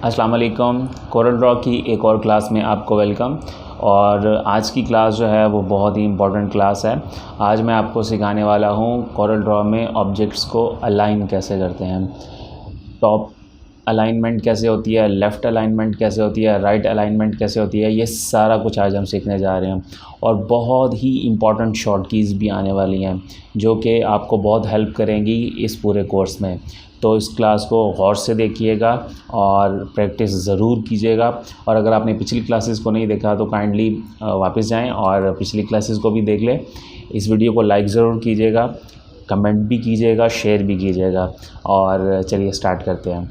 अस्सलाम वालेकुम। CorelDraw की एक और क्लास में आपको वेलकम। और आज की क्लास जो है वो बहुत ही इम्पोर्टेंट क्लास है। आज मैं आपको सिखाने वाला हूँ CorelDraw में ऑब्जेक्ट्स को अलाइन कैसे करते हैं। टॉप अलाइनमेंट कैसे होती है, लेफ़्ट अलाइनमेंट कैसे होती है, राइट अलाइनमेंट कैसे होती है, ये सारा कुछ आज हम सीखने जा रहे हैं। और बहुत ही इम्पॉर्टेंट शॉर्ट कीज़ भी आने वाली हैं जो कि आपको बहुत हेल्प करेंगी इस पूरे कोर्स में। तो इस क्लास को गौर से देखिएगा और प्रैक्टिस ज़रूर कीजिएगा। और अगर आपने पिछली क्लासेस को नहीं देखा तो काइंडली वापस जाएं और पिछली क्लासेस को भी देख लें। इस वीडियो को लाइक ज़रूर कीजिएगा, कमेंट भी कीजिएगा, शेयर भी कीजिएगा। और चलिए स्टार्ट करते हैं।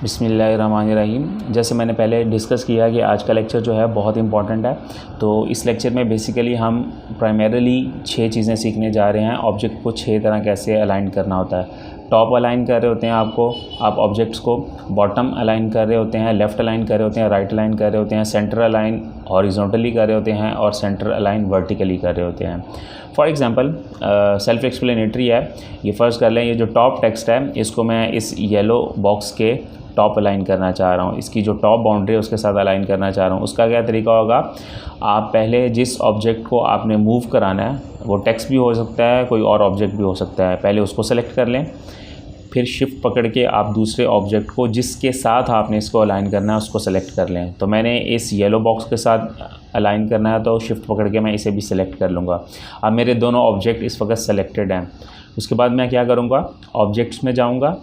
बिस्मिल्लाहिर्रहमानिर्रहीम। जैसे मैंने पहले डिस्कस किया कि आज का लेक्चर जो है बहुत इंपॉर्टेंट है। तो इस लेक्चर में बेसिकली हम प्राइमरीली 6 चीज़ें सीखने जा रहे हैं। ऑब्जेक्ट को 6 तरह कैसे अलाइन करना होता है। टॉप अलाइन कर रहे होते हैं आप ऑब्जेक्ट्स को, बॉटम अलाइन कर रहे होते हैं, लेफ़्ट अलाइन कर रहे होते हैं, राइट अलाइन कर रहे होते हैं, सेंटर अलाइन हॉरिजॉन्टली कर रहे होते हैं और सेंटर अलाइन वर्टिकली कर रहे होते हैं। फॉर एग्जांपल सेल्फ एक्सप्लेनेटरी है। ये फ़र्ज़ कर लें, ये जो टॉप टेक्स्ट है इसको मैं इस येलो बॉक्स के टॉप अलाइन करना चाह रहा हूँ। इसकी जो टॉप बाउंड्री है उसके साथ अलाइन करना चाह रहा हूँ। उसका क्या तरीका होगा, आप पहले जिस ऑब्जेक्ट को आपने मूव कराना है, वो टेक्स्ट भी हो सकता है, कोई और ऑब्जेक्ट भी हो सकता है, पहले उसको सेलेक्ट कर लें। फिर शिफ्ट पकड़ के आप दूसरे ऑब्जेक्ट को जिसके साथ आपने इसको अलाइन करना है उसको सेलेक्ट कर लें। तो मैंने इस येलो बॉक्स के साथ अलाइन करना है तो शिफ्ट पकड़ के मैं इसे भी सिलेक्ट कर लूँगा। अब मेरे दोनों ऑब्जेक्ट इस वक्त सेलेक्टेड हैं। उसके बाद मैं क्या करूँगा, ऑब्जेक्ट्स में जाऊँगा,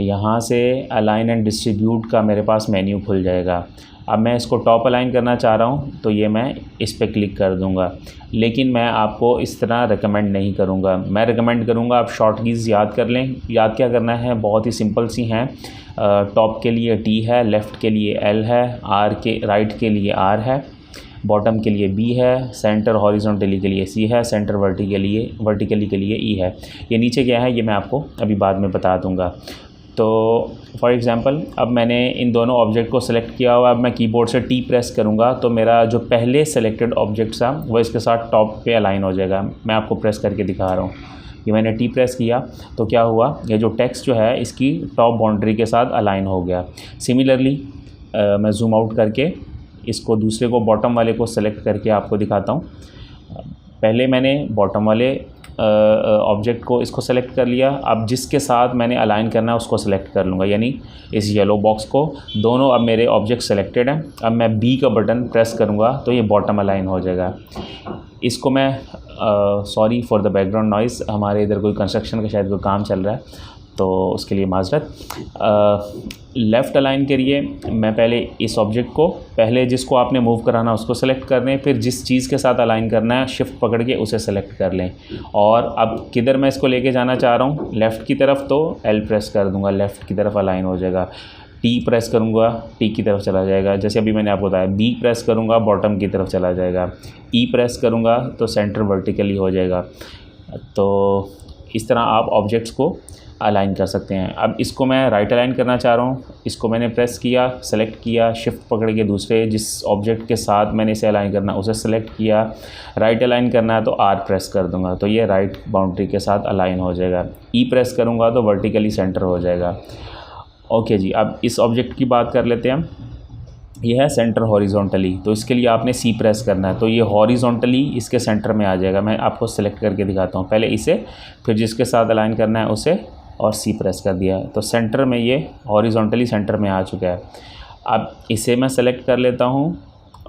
यहाँ से अलाइन एंड डिस्ट्रीब्यूट का मेरे पास मेन्यू खुल जाएगा। अब मैं इसको टॉप अलाइन करना चाह रहा हूँ तो ये मैं इस पर क्लिक कर दूँगा। लेकिन मैं आपको इस तरह रिकमेंड नहीं करूँगा। मैं रिकमेंड करूँगा आप शॉर्ट कीज़ याद कर लें। याद क्या करना है, बहुत ही सिंपल सी हैं। टॉप के लिए T है, लेफ़्ट के लिए L है, राइट के लिए R है, बॉटम के लिए B है, सेंटर हॉरिजॉन्टली के लिए C है, सेंटर वर्टिकली के लिए E है। ये नीचे क्या है ये मैं आपको अभी बाद में बता दूँगा। तो फॉर एग्ज़ाम्पल अब मैंने इन दोनों ऑब्जेक्ट को सेलेक्ट किया हुआ। अब मैं कीबोर्ड से T प्रेस करूँगा तो मेरा जो पहले सेलेक्टेड ऑब्जेक्ट था वो इसके साथ टॉप पे अलाइन हो जाएगा। मैं आपको प्रेस करके दिखा रहा हूँ कि मैंने T प्रेस किया तो क्या हुआ, ये जो टेक्स्ट जो है इसकी टॉप बाउंड्री के साथ अलाइन हो गया। सिमिलरली मैं जूम आउट करके इसको दूसरे को बॉटम वाले को सेलेक्ट करके आपको दिखाता हूँ। पहले मैंने बॉटम वाले ऑब्जेक्ट को इसको सेलेक्ट कर लिया। अब जिसके साथ मैंने अलाइन करना है उसको सेलेक्ट कर लूँगा, यानी इस येलो बॉक्स को। दोनों अब मेरे ऑब्जेक्ट सेलेक्टेड हैं। अब मैं B का बटन प्रेस करूँगा तो ये बॉटम अलाइन हो जाएगा। इसको मैं sorry for the background noise, हमारे इधर कोई कंस्ट्रक्शन का शायद कोई काम चल रहा है तो उसके लिए माजरत। लेफ़्ट अलाइन करिए, मैं पहले इस ऑब्जेक्ट को, पहले जिसको आपने मूव कराना उसको सेलेक्ट कर लें, फिर जिस चीज़ के साथ अलाइन करना है शिफ्ट पकड़ के उसे सेलेक्ट कर लें। और अब किधर मैं इसको लेके जाना चाह रहा हूँ, लेफ़्ट की तरफ, तो L प्रेस कर दूँगा, लेफ़्ट की तरफ अलाइन हो जाएगा। T प्रेस करूँगा, T की तरफ चला जाएगा, जैसे अभी मैंने आपको बताया। B प्रेस करूँगा, बॉटम की तरफ चला जाएगा। E प्रेस करूँगा तो सेंटर वर्टिकली हो जाएगा। तो इस तरह आप ऑब्जेक्ट्स को अलाइन कर सकते हैं। अब इसको मैं राइट अलाइन करना चाह रहा हूँ। इसको मैंने प्रेस किया, सेलेक्ट किया, शिफ्ट पकड़ के दूसरे जिस ऑब्जेक्ट के साथ मैंने इसे अलाइन करना उसे सेलेक्ट किया। राइट अलाइन करना है तो R प्रेस कर दूंगा तो ये राइट बाउंड्री के साथ अलाइन हो जाएगा। E प्रेस करूँगा तो वर्टिकली सेंटर हो जाएगा। ओके जी, अब इस ऑब्जेक्ट की बात कर लेते हैं। ये है सेंटर हॉरिजॉन्टली, तो इसके लिए आपने C प्रेस करना है तो ये हॉरिजॉन्टली इसके सेंटर में आ जाएगा। मैं आपको सेलेक्ट करके दिखाता हूँ, पहले इसे, फिर जिसके साथ अलाइन करना है उसे, और C प्रेस कर दिया तो सेंटर में ये हॉरिजॉन्टली सेंटर में आ चुका है। अब इसे मैं सेलेक्ट कर लेता हूँ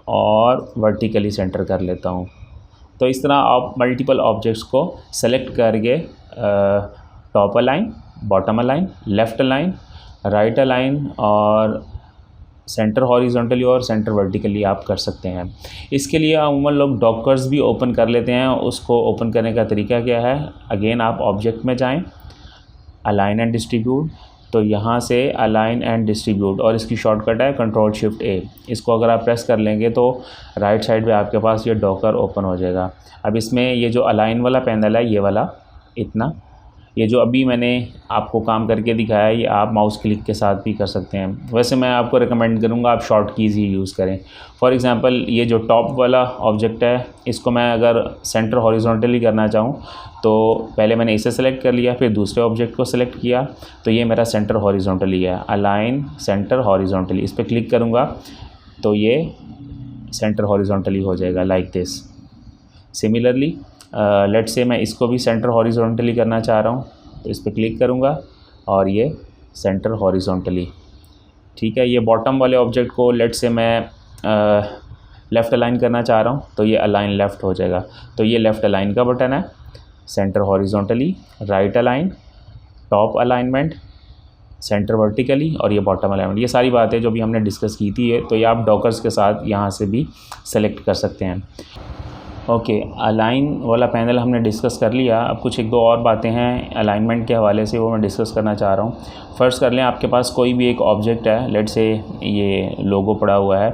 और वर्टिकली सेंटर कर लेता हूँ। तो इस तरह आप मल्टीपल ऑब्जेक्ट्स को सेलेक्ट करके top align, bottom align, left align, right align और सेंटर हॉरिजॉन्टली और सेंटर वर्टिकली आप कर सकते हैं। इसके लिए अमूमन लोग डॉकर्स भी ओपन कर लेते हैं। उसको ओपन करने का तरीका क्या है, अगेन आप ऑब्जेक्ट में जाएं, अलाइन एंड डिस्ट्रीब्यूट, तो यहाँ से अलाइन एंड डिस्ट्रीब्यूट और इसकी शॉर्टकट है Ctrl+Shift+A। इसको अगर आप प्रेस कर लेंगे तो राइट साइड पे आपके पास ये डॉकर ओपन हो जाएगा। अब इसमें ये जो अलाइन वाला पैनल है, ये वाला इतना, ये जो अभी मैंने आपको काम करके दिखाया है ये आप माउस क्लिक के साथ भी कर सकते हैं। वैसे मैं आपको रिकमेंड करूँगा आप शॉर्ट कीज़ ही यूज़ करें। फॉर एग्ज़ाम्पल ये जो टॉप वाला ऑब्जेक्ट है इसको मैं अगर सेंटर हॉरिजॉन्टली करना चाहूँ तो पहले मैंने इसे सेलेक्ट कर लिया, फिर दूसरे ऑब्जेक्ट को सेलेक्ट किया तो ये मेरा सेंटर हॉरिजॉन्टली है, अलाइन सेंटर हॉरिजॉन्टली। इस पर क्लिक करूँगा तो ये सेंटर हॉरिजॉन्टली हो जाएगा like this. Similarly let's say मैं इसको भी सेंटर हॉरिजॉन्टली करना चाह रहा हूँ तो इस पर क्लिक करूँगा और ये सेंटर हॉरिजॉन्टली। ठीक है, ये बॉटम वाले ऑब्जेक्ट को लेट्स से मैं लेफ़्ट अलाइन करना चाह रहा हूँ तो ये अलाइन लेफ़्ट हो जाएगा। तो ये लेफ़्ट अलाइन का बटन है, centre horizontally, right align, top alignment, centre vertically और ये बॉटम अलाइनमेंट। ये सारी बातें जो भी हमने डिस्कस की थी है तो ये आप डॉकर्स के साथ यहाँ से भी सेलेक्ट कर सकते हैं। ओके, अलाइन वाला पैनल हमने डिस्कस कर लिया। अब कुछ एक दो और बातें हैं अलाइनमेंट के हवाले से, वो मैं डिस्कस करना चाह रहा हूँ। फ़र्ज़ कर लें आपके पास कोई भी एक ऑब्जेक्ट है, लेट्स से ये लोगो पड़ा हुआ है,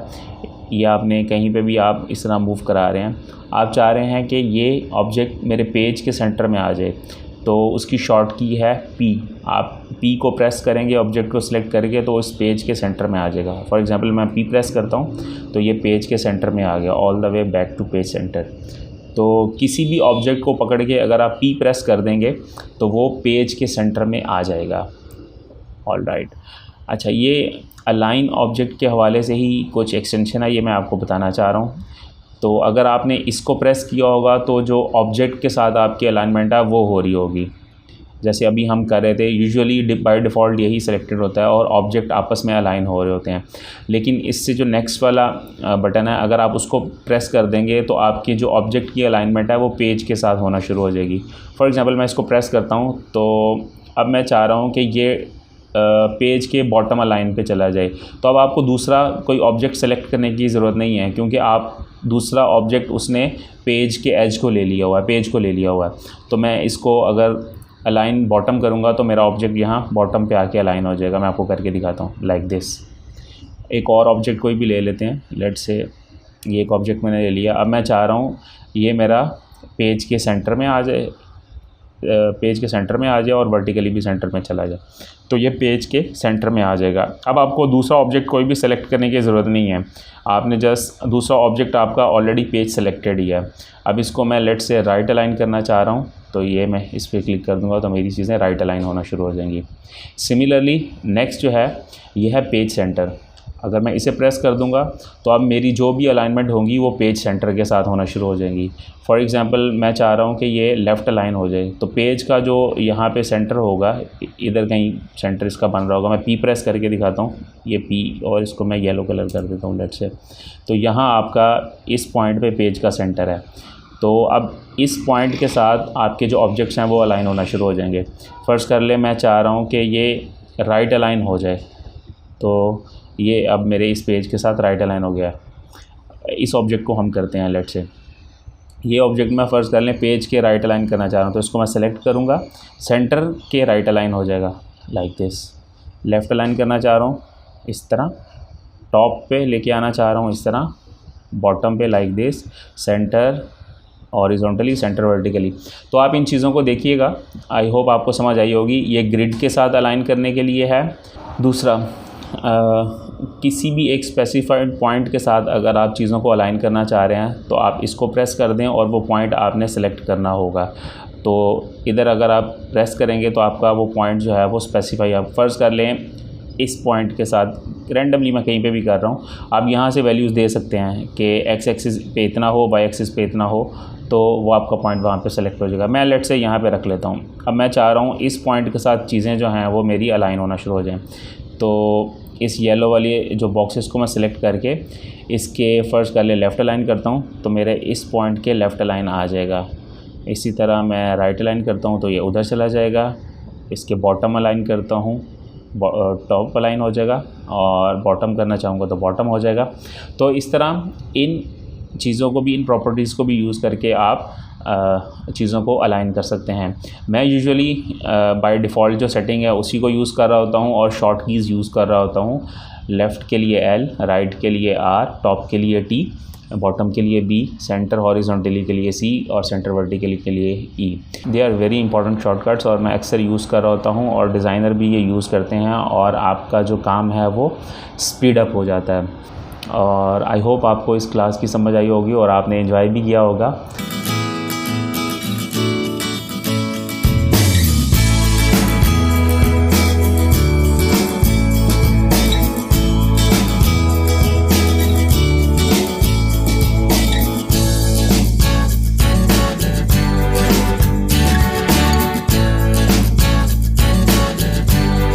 या आपने कहीं पे भी आप इस तरह मूव करा रहे हैं, आप चाह रहे हैं कि ये ऑब्जेक्ट मेरे पेज के सेंटर में आ जाए तो उसकी शॉर्ट की है पी। आप पी को प्रेस करेंगे ऑब्जेक्ट को सिलेक्ट करके तो उस पेज के सेंटर में आ जाएगा। फॉर एग्जांपल मैं पी प्रेस करता हूँ तो ये पेज के सेंटर में आ गया, all the way back to page centre. तो किसी भी ऑब्जेक्ट को पकड़ के अगर आप पी प्रेस कर देंगे तो वो पेज के सेंटर में आ जाएगा। ऑल राइट, अच्छा, ये अलाइन ऑब्जेक्ट के हवाले से ही कुछ एक्सटेंशन है, ये मैं आपको बताना चाह रहा हूँ। तो अगर आपने इसको प्रेस किया होगा तो जो ऑब्जेक्ट के साथ आपकी अलाइनमेंट है वो हो रही होगी, जैसे अभी हम कर रहे थे। यूजुअली बाय डिफ़ॉल्ट यही सिलेक्टेड होता है और ऑब्जेक्ट आपस में अलाइन हो रहे होते हैं। लेकिन इससे जो नेक्स्ट वाला बटन है अगर आप उसको प्रेस कर देंगे तो आपकी जो ऑब्जेक्ट की अलाइनमेंट है वो पेज के साथ होना शुरू हो जाएगी। फॉर एग्ज़ाम्पल मैं इसको प्रेस करता हूँ तो अब मैं चाह रहा हूँ कि ये पेज के बॉटम अलाइन पे चला जाए। तो अब आपको दूसरा कोई ऑब्जेक्ट सेलेक्ट करने की ज़रूरत नहीं है क्योंकि आप दूसरा ऑब्जेक्ट उसने पेज के एज को ले लिया हुआ है, पेज को ले लिया हुआ है। तो मैं इसको अगर अलाइन बॉटम करूँगा तो मेरा ऑब्जेक्ट यहाँ बॉटम पे आके अलाइन हो जाएगा। मैं आपको करके दिखाता हूँ लाइक दिस। एक और ऑब्जेक्ट कोई भी ले लेते हैं, लेट्स से ये एक ऑब्जेक्ट मैंने ले लिया। अब मैं चाह रहा हूँ ये मेरा पेज के सेंटर में आ जाए, पेज के सेंटर में आ जाए और वर्टिकली भी सेंटर में चला जाए तो ये पेज के सेंटर में आ जाएगा। अब आपको दूसरा ऑब्जेक्ट कोई भी सेलेक्ट करने की ज़रूरत नहीं है, आपने जस्ट दूसरा ऑब्जेक्ट आपका ऑलरेडी पेज सेलेक्टेड ही है। अब इसको मैं लेट से राइट अलाइन करना चाह रहा हूँ तो ये मैं इस पर क्लिक कर दूँगा तो मेरी चीज़ें राइट अलाइन होना शुरू हो जाएंगी। सिमिलरली नेक्स्ट जो है ये है पेज सेंटर। अगर मैं इसे प्रेस कर दूंगा तो अब मेरी जो भी अलाइनमेंट होंगी वो पेज सेंटर के साथ होना शुरू हो जाएंगी। फॉर एग्ज़ाम्पल मैं चाह रहा हूँ कि ये लेफ़्ट अलाइन हो जाए तो पेज का जो यहाँ पे सेंटर होगा इधर कहीं सेंटर इसका बन रहा होगा। मैं पी प्रेस करके दिखाता हूँ, ये पी और इसको मैं येलो कलर कर देता हूँ लेट से। तो यहाँ आपका इस पॉइंट पे पेज का सेंटर है। तो अब इस पॉइंट के साथ आपके जो ऑब्जेक्ट्स हैं वो अलाइन होना शुरू हो जाएंगे। फ़र्ज़ कर ले मैं चाह रहा हूँ कि ये राइट अलाइन हो जाए तो ये अब मेरे इस पेज के साथ राइट अलाइन हो गया। इस ऑब्जेक्ट को हम करते हैं लेट से, ये ऑब्जेक्ट मैं फ़र्ज़ कर लें पेज के राइट अलाइन करना चाह रहा हूँ तो इसको मैं सेलेक्ट करूँगा, सेंटर के राइट अलाइन हो जाएगा लाइक दिस। लेफ़्ट अलाइन करना चाह रहा हूँ इस तरह, टॉप पे लेके आना चाह रहा हूँ इस तरह, बॉटम पे like this, centre horizontally, centre vertically. तो आप इन चीज़ों को देखिएगा, आई होप आपको समझ आई होगी। ये ग्रिड के साथ अलाइन करने के लिए है। दूसरा किसी भी एक स्पेसिफाइड पॉइंट के साथ अगर आप चीज़ों को अलाइन करना चाह रहे हैं तो आप इसको प्रेस कर दें और वो पॉइंट आपने सेलेक्ट करना होगा। तो इधर अगर आप प्रेस करेंगे तो आपका वो पॉइंट जो है वो स्पेसिफाई, आप फ़र्ज़ कर लें इस पॉइंट के साथ रैंडमली मैं कहीं पे भी कर रहा हूँ, आप यहाँ से वैल्यूज़ दे सकते हैं कि एक्स एक्सिस पे इतना हो, वाई एक्सिस पे इतना हो, तो वो आपका पॉइंट वहाँ पे सेलेक्ट हो जाएगा। मैं लेट से यहाँ पे रख लेता हूँ। अब मैं चाह रहा हूँ इस पॉइंट के साथ चीज़ें जो हैं वो मेरी अलाइन होना शुरू हो जाएँ। तो इस येलो वाली जो बॉक्सेस को मैं सिलेक्ट करके इसके फ़र्ज़ कर ले लेफ़्ट अलाइन करता हूँ तो मेरे इस पॉइंट के लेफ़्ट अलाइन आ जाएगा। इसी तरह मैं राइट अलाइन करता हूँ तो ये उधर चला जाएगा। इसके बॉटम अलाइन करता हूँ, टॉप अलाइन हो जाएगा, और बॉटम करना चाहूँगा तो बॉटम हो जाएगा। तो इस तरह इन चीज़ों को भी, इन प्रॉपर्टीज़ को भी यूज़ करके आप चीज़ों को अलाइन कर सकते हैं। मैं यूजुअली बाय डिफ़ॉल्ट जो सेटिंग है उसी को यूज़ कर रहा होता हूँ और शॉर्ट कीज़ यूज़ कर रहा होता हूँ। लेफ़्ट के लिए L, राइट के लिए R, टॉप के लिए T, बॉटम के लिए B, सेंटर हॉरिजॉन्टली के लिए C और सेंटर वर्टिकली के लिए E। They are very important shortcuts और मैं अक्सर यूज़ कर रहा होता हूँ और डिज़ाइनर भी ये यूज़ करते हैं और आपका जो काम है वो स्पीड अप हो जाता है। और आई होप आपको इस क्लास की समझ आई होगी और आपने एंजॉय भी किया होगा।